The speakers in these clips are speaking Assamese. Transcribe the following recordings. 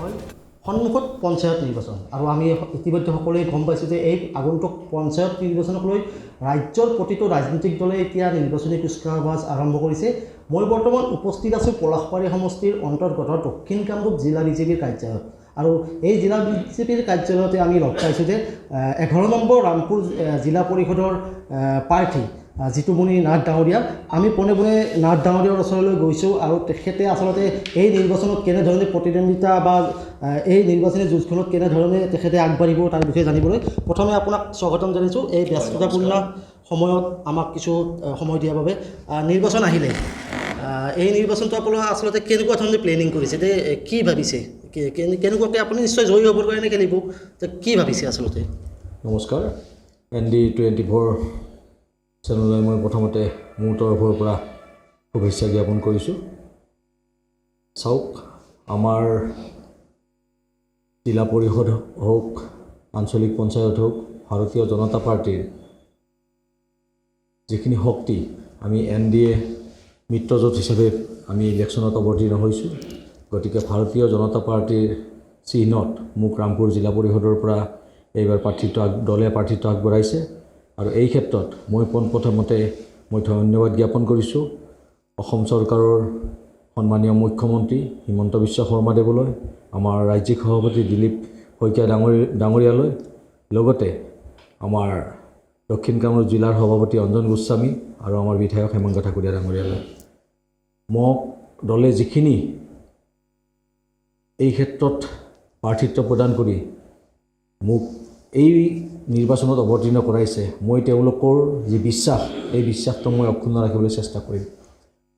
হয় সন্মুখত পঞ্চায়ত নিৰ্বাচন আৰু আমি ইতিমধ্যে সকলোৱে গম পাইছোঁ যে এই আগন্তুক পঞ্চায়ত নিৰ্বাচনক লৈ ৰাজ্যৰ প্ৰতিটো ৰাজনৈতিক দলে এতিয়া নিৰ্বাচনী কুচকাৱাজ আৰম্ভ কৰিছে। মই বৰ্তমান উপস্থিত আছোঁ পলাশবাৰী সমষ্টিৰ অন্তৰ্গত দক্ষিণ কামৰূপ জিলা বিজেপিৰ কাৰ্যালয়ত আৰু এই জিলা বিজেপিৰ কাৰ্যালয়তে আমি লগ পাইছোঁ যে 11 নম্বৰ ৰামপুৰ জিলা পৰিষদৰ প্ৰাৰ্থী জিতুমণি নাথ ডাঙৰীয়া। আমি পোনে পোনে নাথ ডাঙৰীয়াৰ ওচৰলৈ গৈছোঁ আৰু তেখেতে আচলতে এই নিৰ্বাচনত কেনেধৰণে প্ৰতিদ্বন্দ্বিতা বা এই নিৰ্বাচনী যুঁজখনত কেনেধৰণে তেখেতে আগবাঢ়িব তাৰ বিষয়ে জানিবলৈ প্ৰথমে আপোনাক স্বাগতম জনাইছোঁ এই ব্যস্ততাপূৰ্ণ সময়ত আমাক কিছু সময় দিয়াৰ বাবে। নিৰ্বাচন আহিলে এই নিৰ্বাচনটো আপোনাৰ আচলতে কেনেকুৱা ধৰণে প্লেনিং কৰিছে যে কি ভাবিছে কেনেকুৱাকৈ আপুনি নিশ্চয় জয়ী হ'বৰ কাৰণে খেলিব যে কি ভাবিছে আচলতে? নমস্কাৰ, ND24 চেনেললৈ মই প্ৰথমতে মোৰ তৰফৰ পৰা শুভেচ্ছা জ্ঞাপন কৰিছোঁ। চাওক, আমাৰ জিলা পৰিষদ হওক, আঞ্চলিক পঞ্চায়ত হওক, ভাৰতীয় জনতা পাৰ্টীৰ যিখিনি শক্তি, আমি NDA মিত্ৰজোঁট হিচাপে আমি ইলেকশ্যনত অৱতীৰ্ণ হৈছোঁ। গতিকে ভাৰতীয় জনতা পাৰ্টীৰ চিহ্নত মোক ৰামপুৰ জিলা পৰিষদৰ পৰা এইবাৰ দলে প্ৰাৰ্থিত্ব আগবঢ়াইছে আৰু এই ক্ষেত্ৰত মই পোনপ্ৰথমতে ধন্যবাদ জ্ঞাপন কৰিছোঁ অসম চৰকাৰৰ সন্মানীয় মুখ্যমন্ত্ৰী হিমন্ত বিশ্ব শৰ্মাদেৱলৈ, আমাৰ ৰাজ্যিক সভাপতি দিলীপ শইকীয়া ডাঙৰীয়ালৈ, লগতে আমাৰ দক্ষিণ কামৰূপ জিলাৰ সভাপতি অঞ্জন গোস্বামী আৰু আমাৰ বিধায়ক হেমন্ত ঠাকুৰীয়া ডাঙৰীয়ালৈ। মোক দলে যিখিনি এই ক্ষেত্ৰত প্ৰাৰ্থিত্ব প্ৰদান কৰি মোক এই নিৰ্বাচনত অৱতীৰ্ণ কৰাইছে, মই তেওঁলোকৰ যি বিশ্বাস, এই বিশ্বাসটো মই অক্ষুণ্ণ ৰাখিবলৈ চেষ্টা কৰিম।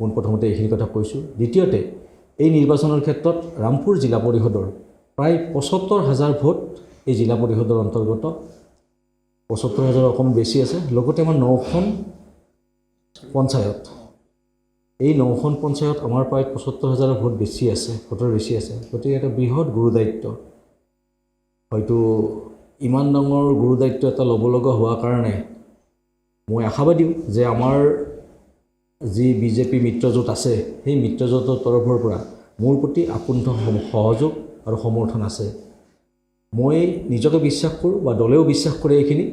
পোনপ্ৰথমতে এইখিনি কথা কৈছোঁ। দ্বিতীয়তে, এই নিৰ্বাচনৰ ক্ষেত্ৰত ৰামপুৰ জিলা পৰিষদৰ প্ৰায় ৭৫,০০০ ভোট এই জিলা পৰিষদৰ অন্তৰ্গত, ৭৫,০০০ অকণমান বেছি আছে। লগতে আমাৰ 9খন পঞ্চায়ত, এই 9খন পঞ্চায়ত আমাৰ প্ৰায় ৭৫,০০০ ভোট বেছি আছে, ভোটৰ বেছি আছে। গতিকে এটা বৃহৎ গুৰুদায়িত্ব, হয়তো ইমান ডাঙৰ গুৰুদায়িত্ব এটা ল'ব লগা হোৱাৰ কাৰণে মই আশাবাদী যে আমাৰ যি বিজেপি মিত্ৰজোঁট আছে, সেই মিত্ৰজোঁটৰ তৰফৰ পৰা মোৰ প্ৰতি আকুণ্ঠ সহযোগ আৰু সমৰ্থন আছে। মই নিজকে বিশ্বাস কৰোঁ বা দলেও বিশ্বাস কৰে এইখিনি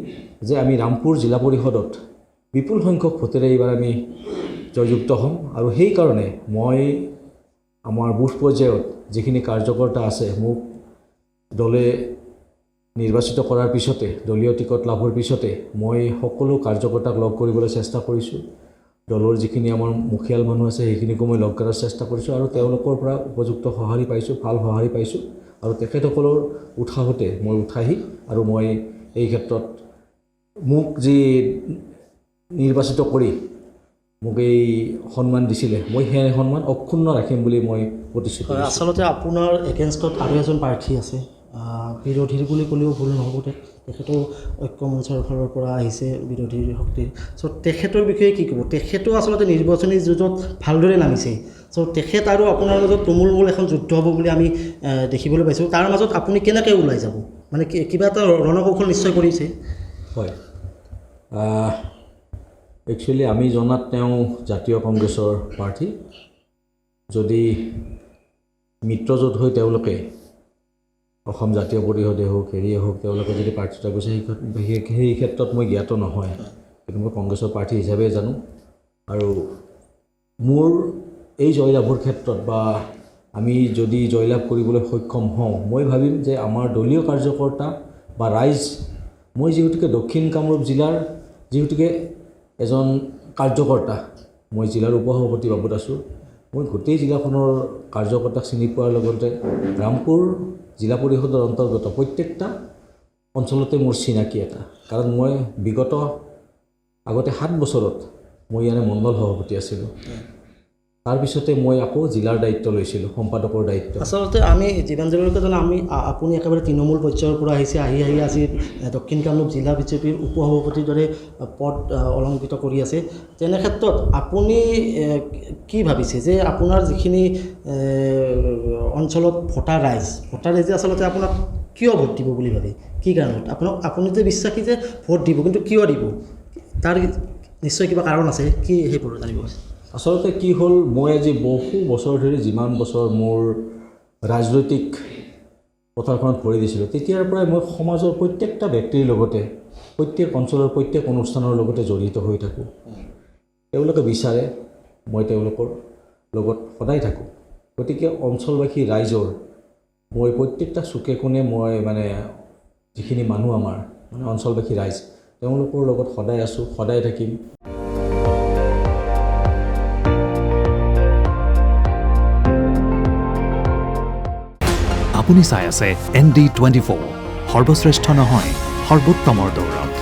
যে আমি ৰামপুৰ জিলা পৰিষদত বিপুল সংখ্যক ভোটেৰে এইবাৰ আমি জয়যুক্ত হ'ম আৰু সেইকাৰণে মই আমাৰ বুথ পৰ্যায়ত যিখিনি কাৰ্যকৰ্তা আছে, মোক দলে নিৰ্বাচিত কৰাৰ পিছতে, দলীয় টিকট লাভৰ পিছতে মই সকলো কাৰ্যকৰ্তাক লগ কৰিবলৈ চেষ্টা কৰিছোঁ। দলৰ যিখিনি আমাৰ মুখিয়াল মানুহ আছে সেইখিনিকো মই লগ কৰাৰ চেষ্টা কৰিছোঁ আৰু তেওঁলোকৰ পৰা উপযুক্ত সঁহাৰি পাইছোঁ, ভাল সঁহাৰি পাইছোঁ আৰু তেখেতসকলৰ উৎসাহতে মই উৎসাহী আৰু মই এই ক্ষেত্ৰত মোক যি নিৰ্বাচিত কৰি মোক এই সন্মান দিছিলে, মই সেই সন্মান অক্ষুণ্ণ ৰাখিম বুলি মই প্ৰতিশ্ৰুতি দিছোঁ। আচলতে আপোনাৰ এগেইনষ্টত আৰু এজন প্ৰাৰ্থী আছে, বিৰোধীৰ বুলি ক'লেও ভুল নহ'ব, তেখেতেও ঐক্য মঞ্চৰ ফালৰ পৰা আহিছে বিৰোধীৰ শক্তিৰ। চ' তেখেতৰ বিষয়ে কি ক'ব? তেখেতেও আচলতে নিৰ্বাচনী যুঁজত ভালদৰে নামিছে। চ' তেখেত আৰু আপোনাৰ মাজত তুমুল এখন যুদ্ধ হ'ব বুলি আমি দেখিবলৈ পাইছোঁ। তাৰ মাজত আপুনি কেনেকৈ ওলাই যাব? মানে কিবা এটা ৰণকৌশল নিশ্চয় কৰিছে। হয়, একচুৱেলি আমি জনাত তেওঁ জাতীয় কংগ্ৰেছৰ প্ৰাৰ্থী। যদি মিত্ৰজোঁট হৈ তেওঁলোকে অসম জাতীয় পৰিষদে হওক, হেৰিয়ে হওক, তেওঁলোকে যদি প্ৰাৰ্থিত্ব কৰিছে, সেই ক্ষেত্ৰত মই জ্ঞাত নহয়, কিন্তু মই কংগ্ৰেছৰ প্ৰাৰ্থী হিচাপে জানো। আৰু মোৰ এই জয়লাভৰ ক্ষেত্ৰত বা আমি যদি জয়লাভ কৰিবলৈ সক্ষম হওঁ, মই ভাবিম যে আমাৰ দলীয় কাৰ্যকৰ্তা বা ৰাইজ, মই যিহেতুকে দক্ষিণ কামৰূপ জিলাৰ যিহেতুকে এজন কাৰ্যকৰ্তা, মই জিলাৰ উপসভাপতি বাবুত আছোঁ, মই গোটেই জিলাখনৰ কাৰ্যকৰ্তাক চিনি পোৱাৰ লগতে ৰামপুৰ জিলা পৰিষদৰ অন্তৰ্গত প্ৰত্যেকটা অঞ্চলতে মোৰ চিনাকি এটা, কাৰণ মই বিগত আগতে 7 বছৰত মই ইয়াৰে মণ্ডল সভাপতি আছিলোঁ। তাৰপিছতে মই আকৌ জিলাৰ দায়িত্ব লৈছিলোঁ, সম্পাদকৰ দায়িত্ব। আচলতে আমি যিমান দূৰলৈকে জানো, আপুনি একেবাৰে তৃণমূল পৰ্যায়ৰ পৰা আহিছে, আহি আজি দক্ষিণ কামৰূপ জিলা বিজেপিৰ উপসভাপতিৰ দৰে পদ অলংকৃত কৰি আছে। তেনে ক্ষেত্ৰত আপুনি কি ভাবিছে যে আপোনাৰ যিখিনি অঞ্চলত ভোটাৰ ৰাইজে আচলতে আপোনাক কিয় ভোট দিব বুলি ভাবে? কি কাৰণত? আপুনি যে বিশ্বাসী যে ভোট দিব, কিন্তু কিয় দিব? তাৰ নিশ্চয় কিবা কাৰণ আছে, কি সেইবোৰ জানিব আছে? আচলতে কি হ'ল, মই আজি বহু বছৰ ধৰি, যিমান বছৰ মোৰ ৰাজনৈতিক পথাৰখনত ভৰি দিছিলোঁ, তেতিয়াৰ পৰাই মই সমাজৰ প্ৰত্যেকটা ব্যক্তিৰ লগতে প্ৰত্যেক অঞ্চলৰ প্ৰত্যেক অনুষ্ঠানৰ লগতে জড়িত হৈ থাকোঁ। তেওঁলোকে বিচাৰে মই তেওঁলোকৰ লগত সদায় থাকোঁ। গতিকে অঞ্চলবাসী ৰাইজৰ মই প্ৰত্যেকটা চুকে কোণে মই মানে যিখিনি মানুহ আমাৰ মানে অঞ্চলবাসী ৰাইজ তেওঁলোকৰ লগত সদায় আছোঁ, সদায় থাকিম। আপুনি চাই আছে ND24, সৰ্বশ্ৰেষ্ঠ নহয় সৰ্বোত্তমৰ দৌৰত।